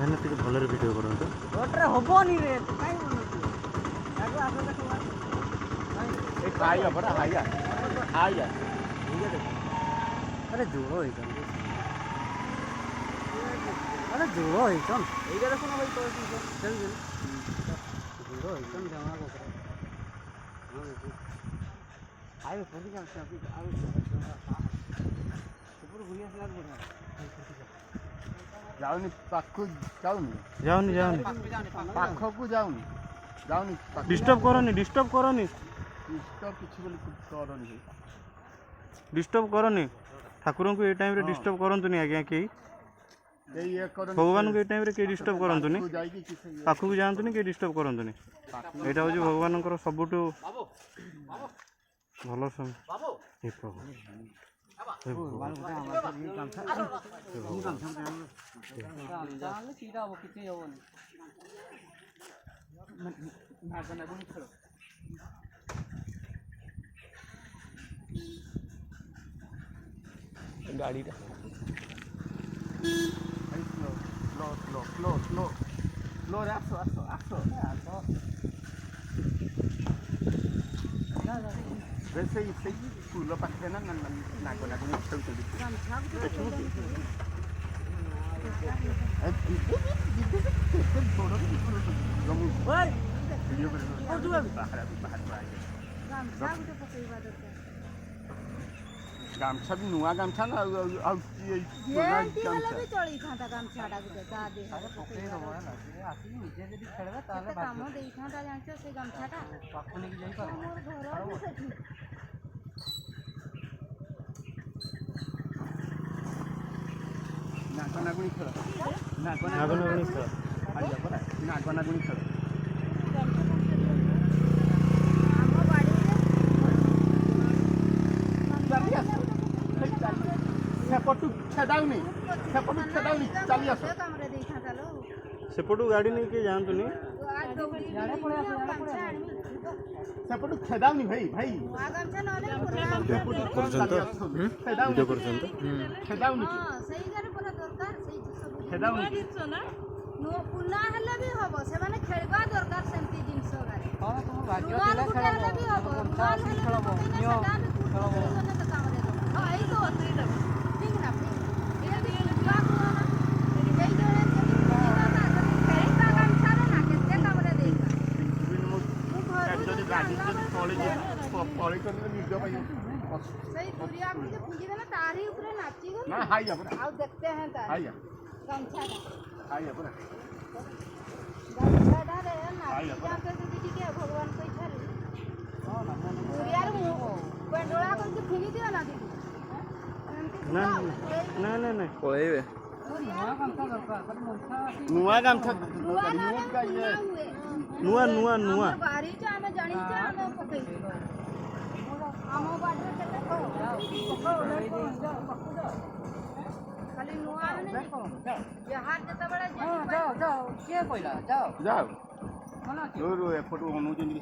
ଭାଇନା ଟିକେ ଭଲରେ ଭିଡ଼ିଓ କରନ୍ତୁ। ରୋଡ଼ରେ ହବନି ରେ କାଇଁ ବନୁଛୁ ଆଗ ଆଗ ଦେଖ ଏ ଖାଇବା ପରା ଖାଇବା ଖାଇବା ଆରେ ଜୋଳ ହେଇଛନ୍ ଆରେ ଜୋଳ ହେଇଛନ୍ এইটা দেখো না ভাই তো ଜୋଳ ହେଇଛନ୍ ଜମା କରେ আরে পড়ি যাচ্ছে আপনি আর উপর ঘুরে আসলে আর বড় ଯାଉନି ପାଖକୁ ଯାଉନି ପାଖକୁ ଯାଉନି ଡିଷ୍ଟର୍ବ କରନି ଡିଷ୍ଟର୍ବ କିଛି ବୋଲି କରନି ଡିଷ୍ଟର୍ବ କରନି ଠାକୁରଙ୍କୁ ଏଇ ଟାଇମ୍ରେ ଡିଷ୍ଟର୍ବ କରନ୍ତୁନି ଆଜ୍ଞା କେହି ଭଗବାନଙ୍କୁ ଏଇ ଟାଇମ୍ରେ କେହି ଡିଷ୍ଟର୍ବ କରନ୍ତୁନି ପାଖକୁ ଯାଆନ୍ତୁନି କେହି ଡିଷ୍ଟର୍ବ କରନ୍ତୁନି ଏଇଟା ହେଉଛି ଭଗବାନଙ୍କର ସବୁଠୁ ଭଲ ସମୟ ହେ ପ୍ରଭୁ ଗାଡ଼ିଟା ସ୍ଲୋରେ ଆସ ସେଇ ଫୁଲ ପାଖରେ ନା ନାଗ ଖେଳୁଛନ୍ତି ଗାମଛା ବି ନୂଆ ଗାମଛା ନା ଆଉ ଚଳିଥାନ୍ତା ଗାମଛାଟା ଗୋଟେ ତା ଦେହରେ ପକେଇଦବ ହେଲା ଆସିକି ନିଜେ ଯଦି ଖେଳିବେ ତାହେଲେ କାମ ଦେଇଥାନ୍ତା ଜାଣିଛ ସେ ଗାମଛାଟା ପାଖକୁ ନେଇକି ଯାଇପାର ମୋର ଘର ବି ସେଠି ନାଗନାଗୁଣି ଖେଳ ନାଗନାଗୁଣି ଖେଳ ନାଗନାଗୁଣି ଖେଳ ସେପଟୁ ଛେଦାଉନି ଚାଲି ଆସ ସେପଟୁ ଗାଡ଼ି ନେଇକି ଯାଆନ୍ତୁନି ସେପଟୁ ଛେଦାଉନି ଭାଇ ଭିଡ଼ିଓ କରୁଛନ୍ତି ଛେଦାଉନି ପୁନା ହେଲେ ବି ହବ ସେମାନେ ଖେଳିବା ଦରକାର ସେମିତି ଜିନିଷ देखते हैं भगवान को इच्छा फिंगी दियो ना दीदी ନା ପଳେଇବେ ନୂଆ ଗାମଛା ନୂଆ ବାରିଟା ଆମେ ଜାଣିଛେ ଆମେ ପକେଇଛୁ ଆମ ବାଡ଼ିରେ କେତେ ଖାଲି ନୂଆ ଯାହାର ଯେତେବେଳେ ଯାଅ କିଏ କହିଲା ଯାଅ ଏପଟୁ ଅନଉଛନ୍ତି